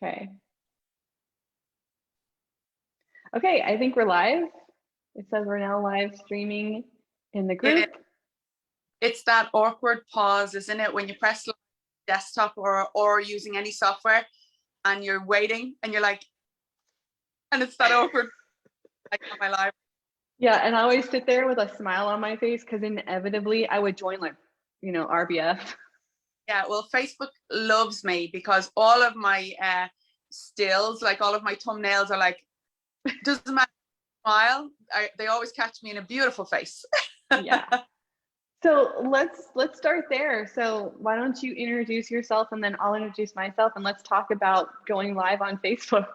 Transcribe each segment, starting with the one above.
Okay. Okay, I think we're live. It says we're now live streaming in the group. It's that awkward pause, isn't it? When you press desktop or using any software and you're waiting and you're like, and it's that awkward like on my live. Yeah, and I always sit there with a smile on my face because inevitably I would join like, RBF. Yeah, well, Facebook loves me because all of my stills, like all of my thumbnails are like, doesn't matter, smile. They always catch me in a beautiful face. Yeah. So let's start there. So why don't you introduce yourself and then I'll introduce myself and let's talk about going live on Facebook.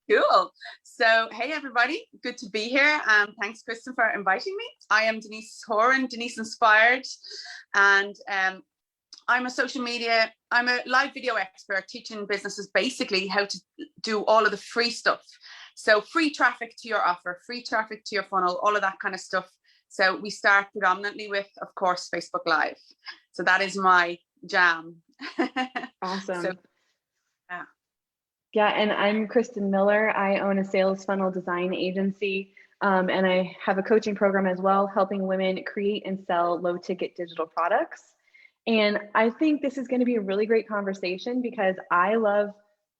Cool. So, hey everybody, good to be here. Thanks, Kristen, for inviting me. I am Denise Horan, Denise Inspired, and I'm a live video expert teaching businesses basically how to do all of the free stuff. So free traffic to your offer, free traffic to your funnel, all of that kind of stuff. So we start predominantly with, of course, Facebook Live. So that is my jam. Awesome. So, yeah. Yeah, and I'm Kristen Miller. I own a sales funnel design agency, and I have a coaching program as well, helping women create and sell low-ticket digital products. And I think this is going to be a really great conversation because I love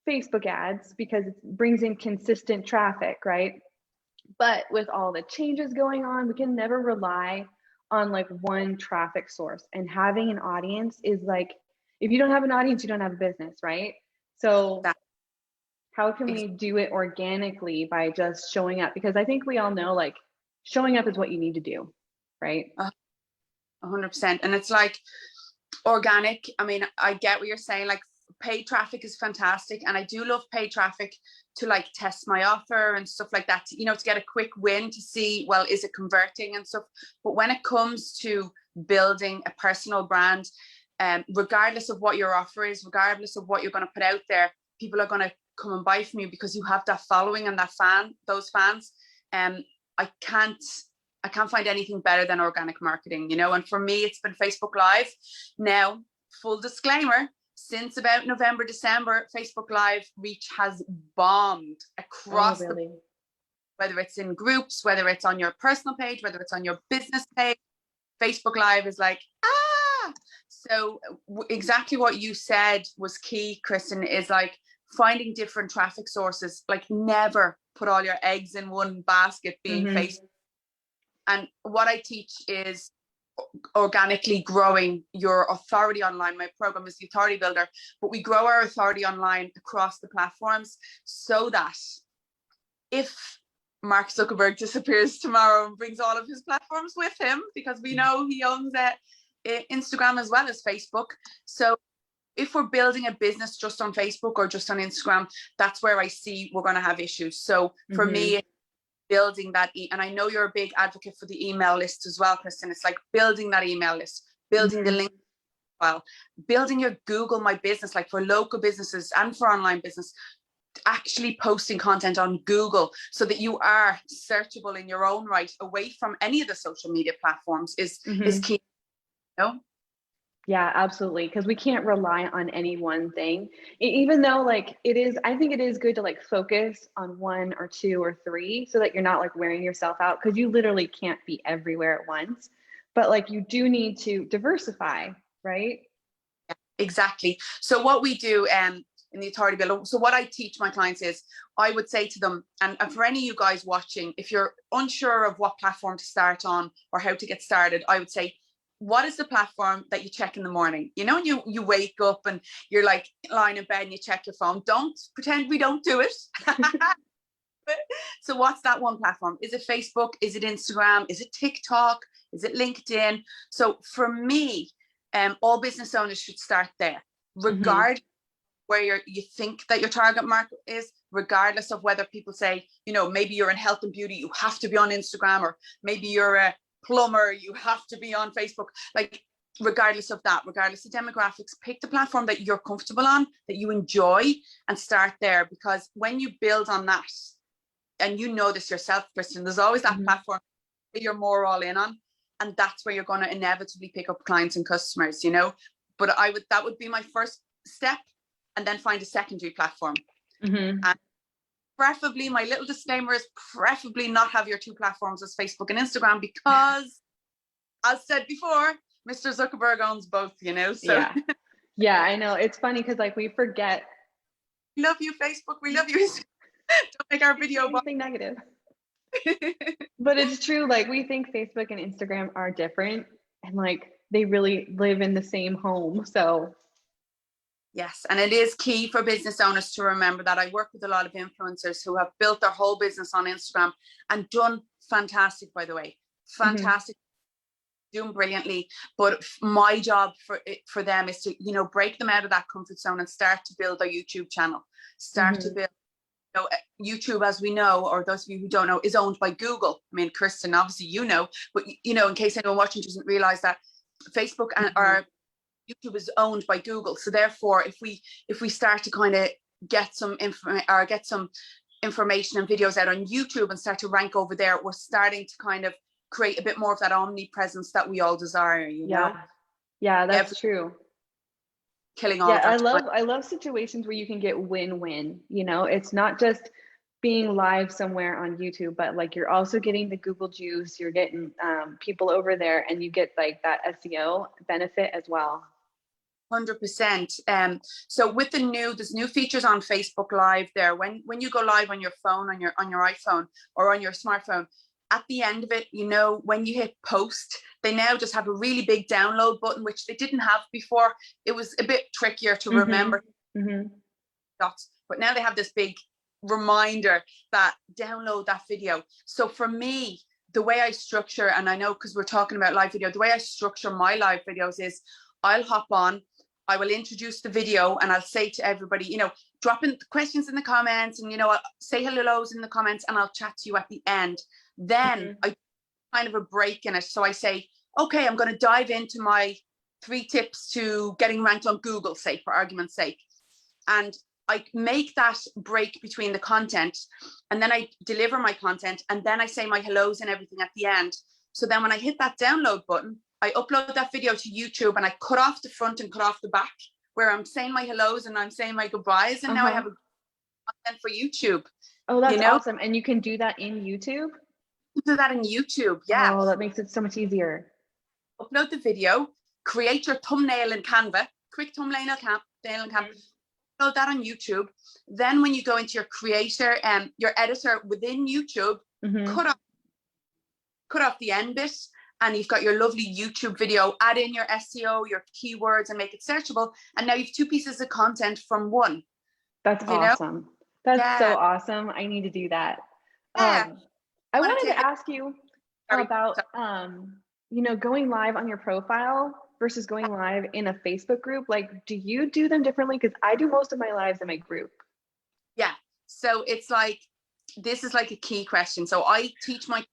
Facebook ads because it brings in consistent traffic, right? But with all the changes going on, we can never rely on like one traffic source. And having an audience is like, if you don't have an audience, you don't have a business, right? So how can we do it organically by just showing up? Because I think we all know like showing up is what you need to do, right? 100%. And it's like organic. I mean, I get what you're saying. Like paid traffic is fantastic. And I do love paid traffic to like test my offer and stuff like that, to get a quick win to see, well, is it converting and stuff. But when it comes to building a personal brand, regardless of what your offer is, regardless of what you're going to put out there, people are going to come and buy from you because you have that following and those fans. I can't find anything better than organic marketing, and for me, it's been Facebook Live. Now, full disclaimer, since about November, December, Facebook Live reach has bombed across whether it's in groups, whether it's on your personal page, whether it's on your business page, Facebook Live is like, So exactly what you said was key, Kristen, is like finding different traffic sources, like never put all your eggs in one basket being Facebook. And what I teach is organically growing your authority online. My program is the Authority Builder, but we grow our authority online across the platforms so that if Mark Zuckerberg disappears tomorrow and brings all of his platforms with him, because we know he owns Instagram as well as Facebook. So if we're building a business just on Facebook or just on Instagram, that's where I see we're going to have issues. So for me, building that, and I know you're a big advocate for the email list as well, Kristen. It's like building that email list, building the link file, building your Google My Business, like for local businesses and for online business, actually posting content on Google so that you are searchable in your own right, away from any of the social media platforms is key. Yeah, absolutely. Because we can't rely on any one thing, even though like I think it is good to like focus on one or two or three so that you're not like wearing yourself out, because you literally can't be everywhere at once. But like you do need to diversify, right? Yeah, exactly. So what we do in the Authority Builder, so what I teach my clients is I would say to them, and for any of you guys watching, if you're unsure of what platform to start on or how to get started, I would say, what is the platform that you check in the morning? You wake up and you're like lying in bed and you check your phone. Don't pretend we don't do it. So what's that one platform? Is it Facebook? Is it Instagram? Is it TikTok? Is it LinkedIn? So for me, all business owners should start there, regardless where you think that your target market is, regardless of whether people say, maybe you're in health and beauty, you have to be on Instagram, or maybe you're a plumber, you have to be on Facebook. Like regardless of that, regardless of demographics, pick the platform that you're comfortable on, that you enjoy, and start there. Because when you build on that, and this yourself, Kristen, there's always that platform you're more all in on. And that's where you're going to inevitably pick up clients and customers, you know. But that would be my first step, and then find a secondary platform. Mm-hmm. And preferably, my little disclaimer is preferably not have your two platforms as Facebook and Instagram, because as said before, Mr. Zuckerberg owns both, you know. So yeah, I know. It's funny because like we forget. We love you, Facebook. We love you. Don't make our video anything negative. But it's true. Like we think Facebook and Instagram are different, and like they really live in the same home. So yes, and it is key for business owners to remember that. I work with a lot of influencers who have built their whole business on Instagram and done fantastic, by the way, fantastic, doing brilliantly. But my job for them is to, you know, break them out of that comfort zone and start to build their YouTube channel, start to build. You know, YouTube, as we know, or those of you who don't know, is owned by Google. I mean, Kristen, obviously you know, but you know, in case anyone watching doesn't realize that, Facebook and our YouTube is owned by Google. So therefore, if we start to kind of get some information and videos out on YouTube and start to rank over there, we're starting to kind of create a bit more of that omnipresence that we all desire. You know? Yeah, that's true. Killing all of that. I love situations where you can get win-win. You know, it's not just being live somewhere on YouTube, but like you're also getting the Google juice, you're getting people over there, and you get like that SEO benefit as well. 100%. So with there's new features on Facebook Live there. When you go live on your phone, on your iPhone or on your smartphone, at the end of it, you know, when you hit post, they now just have a really big download button, which they didn't have before. It was a bit trickier to remember dots, but now they have this big reminder that download that video. So for me, the way I structure, and I know because we're talking about live video, the way I structure my live videos is I'll hop on, I will introduce the video, and I'll say to everybody, you know, drop in questions in the comments, and, you know, I'll say hellos in the comments, and I'll chat to you at the end. Then I kind of a break in it. So I say, okay, I'm going to dive into my 3 tips to getting ranked on Google, say, for argument's sake. And I make that break between the content, and then I deliver my content, and then I say my hellos and everything at the end. So then when I hit that download button, I upload that video to YouTube, and I cut off the front and cut off the back, where I'm saying my hellos and I'm saying my goodbyes, and now I have a content for YouTube. Oh, that's awesome. And you can do that in YouTube? Do that in YouTube, yeah. Oh, that makes it so much easier. Upload the video, create your thumbnail in Canva, quick thumbnail in Canva, upload that on YouTube. Then when you go into your creator and your editor within YouTube, cut off the end bit, and you've got your lovely YouTube video. Add in your SEO, your keywords, and make it searchable. And now you've 2 pieces of content from one. That's awesome. That's so awesome. I need to do that. I wanted to ask you about, you know, going live on your profile versus going live in a Facebook group. Like, do you do them differently? Because I do most of my lives in my group. Yeah. So it's like, this is like a key question. So I teach my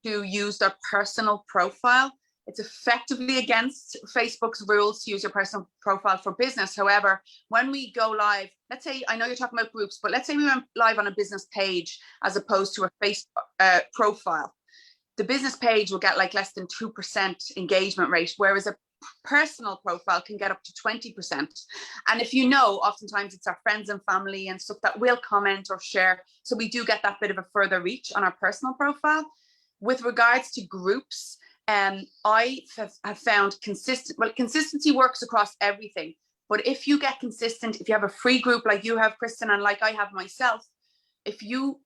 to use their personal profile. It's effectively against Facebook's rules to use your personal profile for business. However, when we go live, let's say, I know you're talking about groups, but let's say we went live on a business page as opposed to a Facebook profile. The business page will get like less than 2% engagement rate, whereas a personal profile can get up to 20%. And if you know, oftentimes it's our friends and family and stuff that will comment or share. So we do get that bit of a further reach on our personal profile. With regards to groups, I have found consistency works across everything. But if you get consistent, if you have a free group like you have, Kristen, and like I have myself, if you,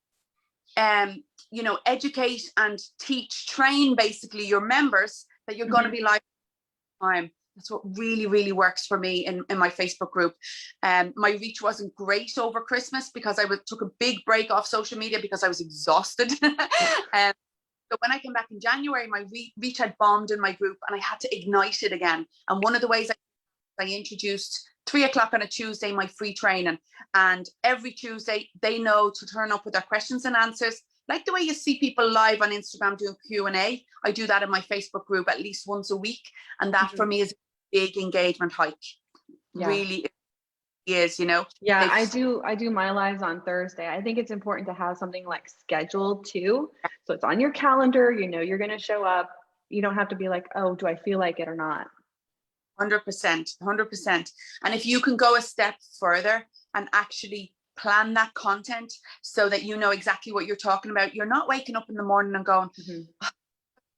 you know, educate and teach, train basically your members that you're going to be live time. That's what really, really works for me in my Facebook group. My reach wasn't great over Christmas because I took a big break off social media because I was exhausted. So when I came back in January, my reach had bombed in my group, and I had to ignite it again. And one of the ways I introduced 3 o'clock on a Tuesday, my free training. And every Tuesday, they know to turn up with their questions and answers. Like the way you see people live on Instagram doing Q&A, I do that in my Facebook group at least once a week. And that for me is a big engagement hike. Really. is, you know. Yeah, They've I do my lives on Thursday. I think it's important to have something like scheduled too. So it's on your calendar, you know you're going to show up. You don't have to be like, "Oh, do I feel like it or not?" 100%, 100%. And if you can go a step further and actually plan that content so that you know exactly what you're talking about, you're not waking up in the morning and going, Mhm.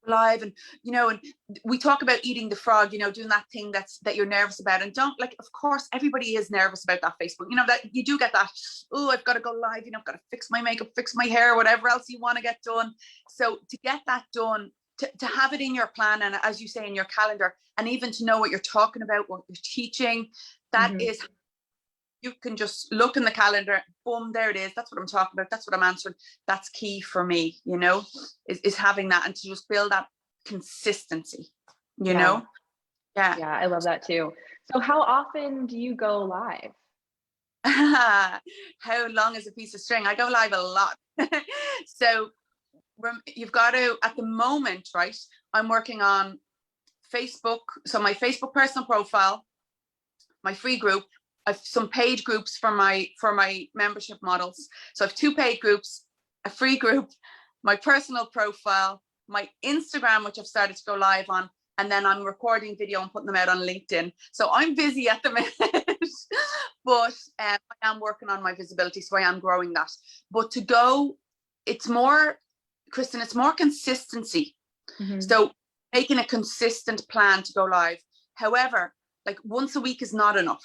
live, and you know, and we talk about eating the frog, you know, doing that thing that you're nervous about. And don't, like, of course everybody is nervous about that Facebook, you know, that you do get that, oh, I've got to go live, you know, I've got to fix my makeup, fix my hair, whatever else you want to get done. So to get that done, to have it in your plan, and as you say, in your calendar, and even to know what you're talking about, what you're teaching, that Mhm. is, you can just look in the calendar, boom, there it is. That's what I'm talking about. That's what I'm answering. That's key for me, you know, is having that, and to just build that consistency, you Yeah. know? Yeah. Yeah, I love that too. So how often do you go live? How long is a piece of string? I go live a lot. So you've got to, at the moment, right? I'm working on Facebook. So my Facebook personal profile, my free group. I've some paid groups for my membership models. So I have 2 paid groups, a free group, my personal profile, my Instagram, which I've started to go live on, and then I'm recording video and putting them out on LinkedIn. So I'm busy at the minute, but I am working on my visibility, so I am growing that. But to go, it's more, Kristen, it's more consistency. Mhm. So making a consistent plan to go live. However, like once a week is not enough.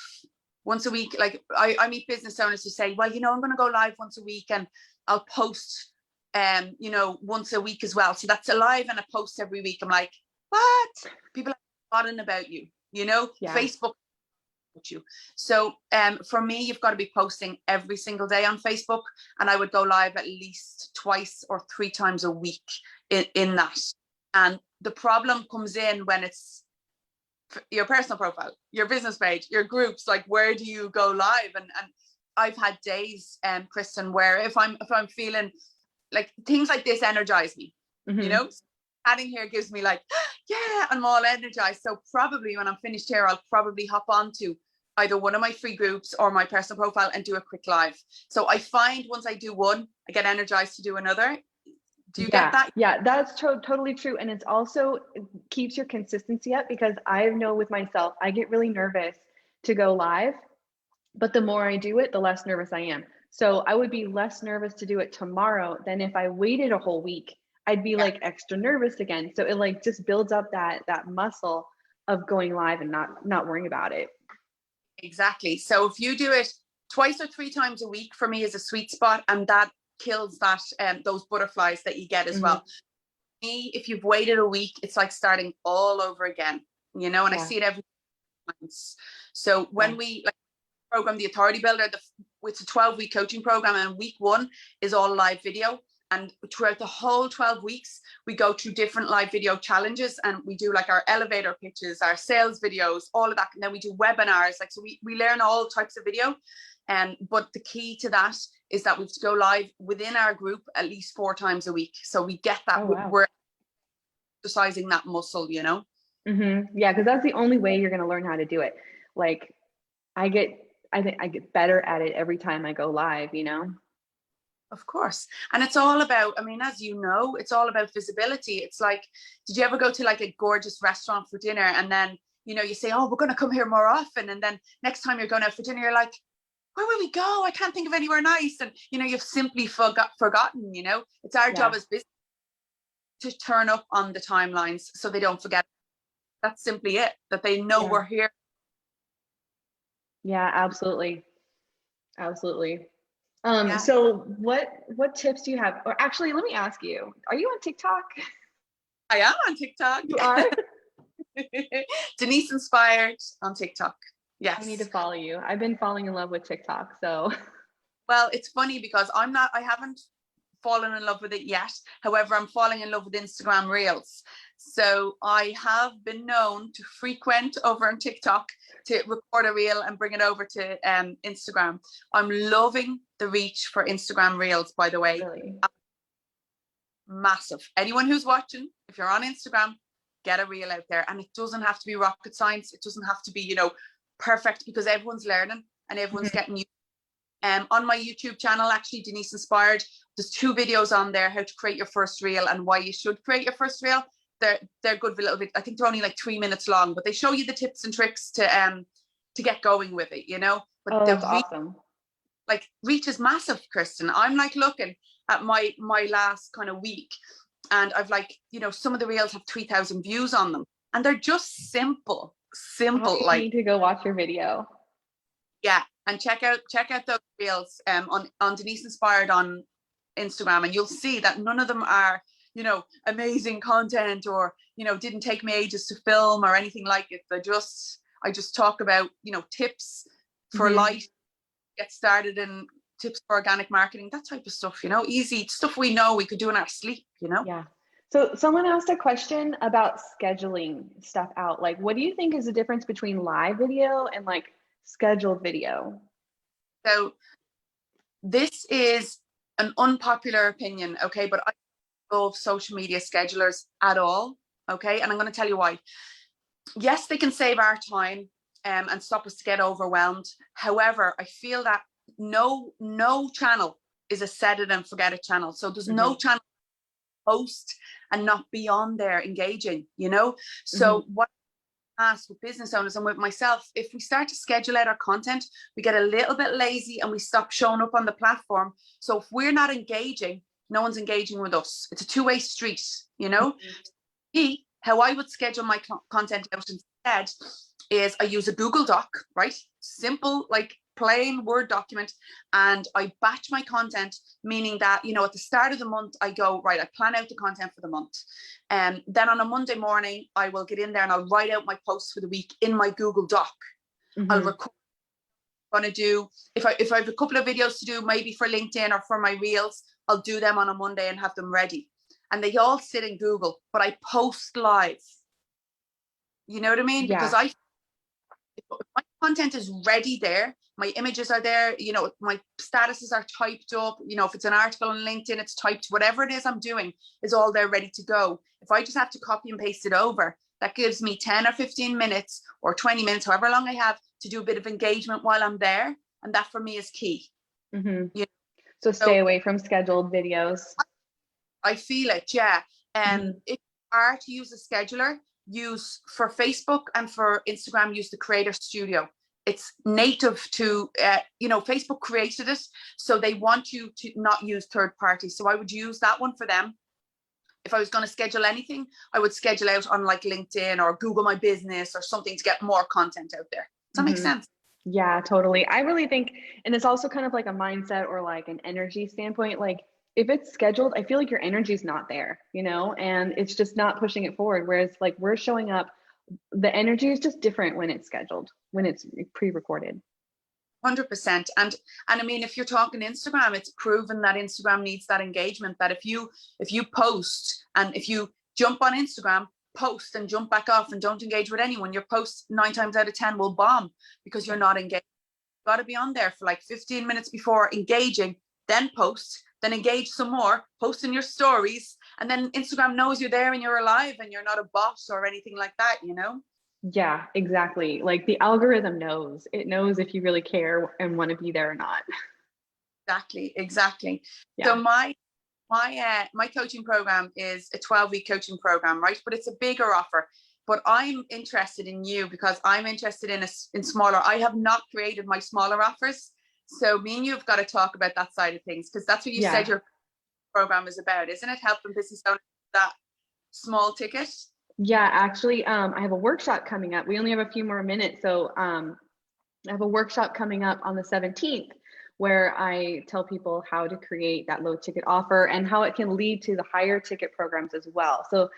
Once a week, like I meet business owners who say, well, you know, I'm going to go live once a week and I'll post, you know, once a week as well. So that's a live and a post every week. I'm like, what? People are forgotten about you, you know, Yeah. Facebook about you. So for me, you've got to be posting every single day on Facebook, and I would go live at least twice or 3 times a week in that. And the problem comes in when it's your personal profile, your business page, your groups, like where do you go live? And I've had days, Kristen, where if I'm feeling like things like this energize me, you Mhm. know, adding here gives me like, yeah, I'm all energized. So probably when I'm finished here, I'll probably hop onto either one of my free groups or my personal profile and do a quick live. So I find once I do one, I get energized to do another. Do you get Yeah, that? yeah, that's totally true. And it's also it keeps your consistency up because I know with myself, I get really nervous to go live, but the more I do it, the less nervous I am. So I would be less nervous to do it tomorrow than if I waited a whole week. I'd be Yeah. like extra nervous again. So it like just builds up that muscle of going live and not worrying about it. Exactly. So if you do it twice or 3 times a week, for me is a sweet spot, and that kills that those butterflies that you get as Hmm. well. Me, if you've waited a week, it's like starting all over again, you know. And I Yeah, see it every month. So yeah. when we like program the Authority Builder, it's a 12-week coaching program, and week 1 is all live video. And throughout the whole 12 weeks, we go through different live video challenges, and we do like our elevator pitches, our sales videos, all of that. And then we do webinars. Like, so we learn all types of video. But the key to that is that we have to go live within our group at least 4 times a week. So we get that Oh wow. we're exercising that muscle, you know? Hmm. Yeah, because that's the only way you're gonna learn how to do it. Like I get, I think I get better at it every time I go live, you know? Of course. And it's all about, I mean, as you know, it's all about visibility. It's like, did you ever go to like a gorgeous restaurant for dinner, and then, you know, you say, oh, we're going to come here more often. And then next time you're going out for dinner, you're like, where will we go? I can't think of anywhere nice. And, you know, you've simply forgotten, you know, it's our job Yeah. as business to turn up on the timelines so they don't forget. That's simply it, that they know Yeah. we're here. Yeah, absolutely. Absolutely. Yeah, So what tips do you have? Or actually, let me ask you, are you on TikTok? I am on TikTok. You are? Denise Inspired on TikTok. I need to Yes. follow you. I've been falling in love with TikTok, so Well, it's funny because I haven't fallen in love with it yet. However, I'm falling in love with Instagram Reels. So I have been known to frequent over on TikTok to record a reel and bring it over to Instagram. I'm loving the reach for Instagram Reels, by the way. really. Massive. Anyone who's watching, if you're on Instagram, get a reel out there. And it doesn't have to be rocket science. It doesn't have to be, you know, perfect, because everyone's learning. and everyone's getting used. On my YouTube channel, actually, Denise Inspired, there's 2 videos on there, how to create your first reel and why you should create your first reel. They're good for a little bit. I think they're only like 3 minutes long, but they show you the tips and tricks to get going with it, you know. But that's awesome. Like reach is massive, Kristen. I'm like looking at my last kind of week, and I've like, you know, some of the reels have 3,000 views on them, and they're just simple. I Like, need to go watch your video. Yeah, and check out those reels on Denise Inspired on Instagram, and you'll see that none of them are, you know, amazing content, or, you know, didn't take me ages to film or anything like it. I just talk about, you know, tips for life, get started, and tips for organic marketing, that type of stuff, you know, easy stuff we know we could do in our sleep, you know. Yeah. So someone asked a question about scheduling stuff out. Like, what do you think is the difference between live video and like scheduled video? So this is an unpopular opinion, okay, but I don't love social media schedulers at all, okay, and I'm going to tell you why. Yes, they can save our time and stop us to get overwhelmed. However, I feel that no channel is a set it and forget it channel. So there's no channel post and not be on there engaging, you know. So what I ask with business owners and with myself, if we start to schedule out our content, we get a little bit lazy and we stop showing up on the platform. So if we're not engaging, no one's engaging with us. It's a two-way street, you know. How I would schedule my content out instead is I use a Google Doc, right? Simple, like plain Word document, and I batch my content, meaning that, you know, at the start of the month, I go, right, I plan out the content for the month. And then on a Monday morning, I will get in there and I'll write out my posts for the week in my Google Doc. I'll record what I'm going to do. If I have a couple of videos to do, maybe for LinkedIn or for my reels, I'll do them on a Monday and have them ready. And they all sit in Google, but I post live. You know what I mean? Yeah. Because if my content is ready there, my images are there, you know, my statuses are typed up, you know, if it's an article on LinkedIn, it's typed, whatever it is I'm doing is all there ready to go. If I just have to copy and paste it over, that gives me 10 or 15 minutes or 20 minutes, however long I have, to do a bit of engagement while I'm there. And that for me is key. You know? So stay away from scheduled videos. I feel it, yeah. If you are to use a scheduler, use for Facebook and for Instagram, use the Creator Studio. It's native to, you know, Facebook created it, so they want you to not use third parties. So I would use that one for them. If I was going to schedule anything, I would schedule out on like LinkedIn or Google My Business or something to get more content out there. Does that make sense? Yeah, totally. I really think, and it's also kind of like a mindset or like an energy standpoint. Like if it's scheduled, I feel like your energy is not there, you know, and it's just not pushing it forward. Whereas like we're showing up, the energy is just different when it's scheduled, when it's pre-recorded. 100%. And I mean, if you're talking Instagram, it's proven that Instagram needs that engagement, that if you post and if you jump on Instagram, post and jump back off and don't engage with anyone, your post 9 times out of 10 will bomb because you're not engaged. You've got to be on there for like 15 minutes before engaging, then post, then engage some more, post in your stories, and then Instagram knows you're there and you're alive and you're not a bot or anything like that, you know? Yeah, exactly. Like the algorithm knows. It knows if you really care and want to be there or not. Exactly. Yeah. So my coaching program is a 12-week coaching program, right? But it's a bigger offer. But I'm interested in you because I'm interested in smaller. I have not created my smaller offers. So me and you have got to talk about that side of things, because that's what you said your program is about, isn't it? Helping business owners with that small ticket. Yeah, actually, I have a workshop coming up. We only have a few more minutes. So I have a workshop coming up on the 17th where I tell people how to create that low ticket offer and how it can lead to the higher ticket programs as well. So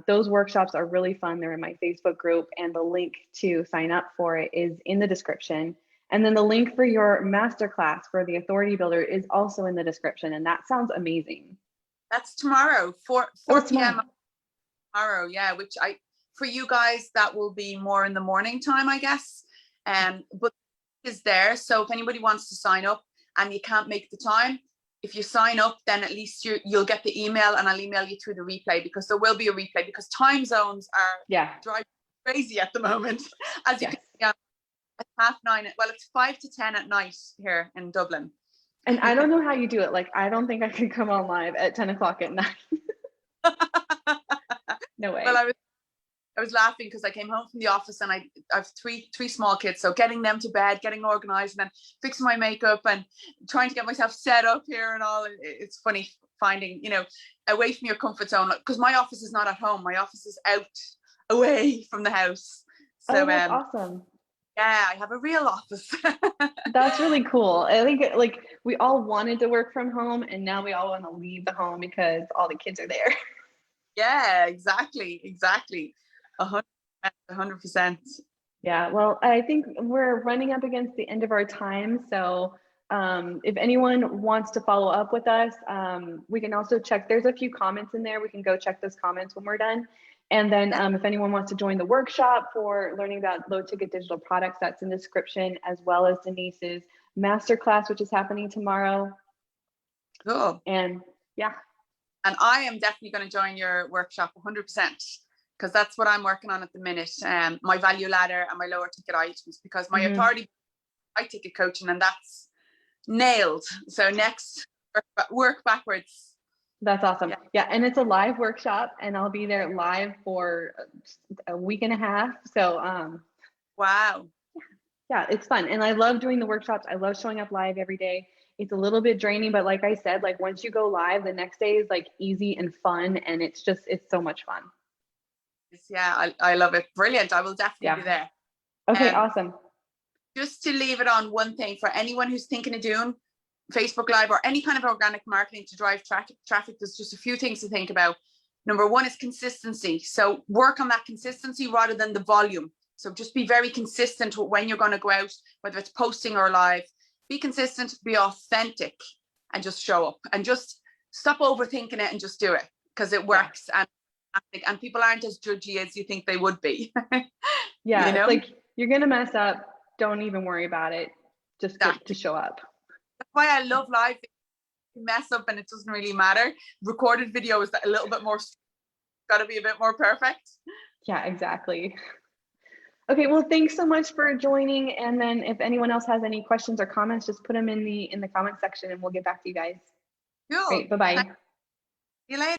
those workshops are really fun. They're in my Facebook group, and the link to sign up for it is in the description. And then the link for your masterclass for the Authority Builder is also in the description. And that sounds amazing. That's tomorrow, 4 p.m. tomorrow, yeah, which for you guys, that will be more in the morning time, I guess. But is there, so if anybody wants to sign up and you can't make the time, if you sign up, then at least you'll get the email, and I'll email you through the replay, because there will be a replay, because time zones are driving crazy at the moment, as you can see. It's 9:30. Well, it's 5 to 10 at night here in Dublin. And I don't know how you do it. Like, I don't think I could come on live at 10 o'clock at night. No way. Well, I was laughing because I came home from the office and I have three small kids. So getting them to bed, getting organized, and then fixing my makeup and trying to get myself set up here and all. It's funny finding, you know, away from your comfort zone, because my office is not at home. My office is out away from the house. So that's awesome. Yeah, I have a real office. That's really cool. I think like we all wanted to work from home, and now we all want to leave the home because all the kids are there. Yeah, exactly. 100%. Yeah, well, I think we're running up against the end of our time. So if anyone wants to follow up with us, we can also check. There's a few comments in there. We can go check those comments when we're done. And then if anyone wants to join the workshop for learning about low ticket digital products, that's in the description, as well as Denise's masterclass, which is happening tomorrow. Cool. And yeah. And I am definitely going to join your workshop 100%, because that's what I'm working on at the minute. My value ladder and my lower ticket items, because my authority high ticket coaching, and that's nailed. So next, work backwards. That's awesome. Yeah, and it's a live workshop, and I'll be there live for a week and a half. So wow. Yeah, it's fun. And I love doing the workshops. I love showing up live every day. It's a little bit draining, but like I said, like once you go live, the next day is like easy and fun, and it's so much fun. Yeah, I love it. Brilliant. I will definitely be there. Okay, awesome. Just to leave it on one thing, for anyone who's thinking of doing Facebook Live or any kind of organic marketing to drive traffic, there's just a few things to think about. Number one is consistency. So work on that consistency rather than the volume. So just be very consistent when you're going to go out, whether it's posting or live. Be consistent, be authentic, and just show up, and just stop overthinking it and just do it, because it works. And people aren't as judgy as you think they would be. Yeah, you know? It's like, you're going to mess up. Don't even worry about it. Just to show up. That's why I love live. You mess up and it doesn't really matter. Recorded video is a little bit more, got to be a bit more perfect. Yeah, exactly. Okay, well, thanks so much for joining. And then if anyone else has any questions or comments, just put them in the comment section and we'll get back to you guys. Cool. Great, bye-bye. See you later.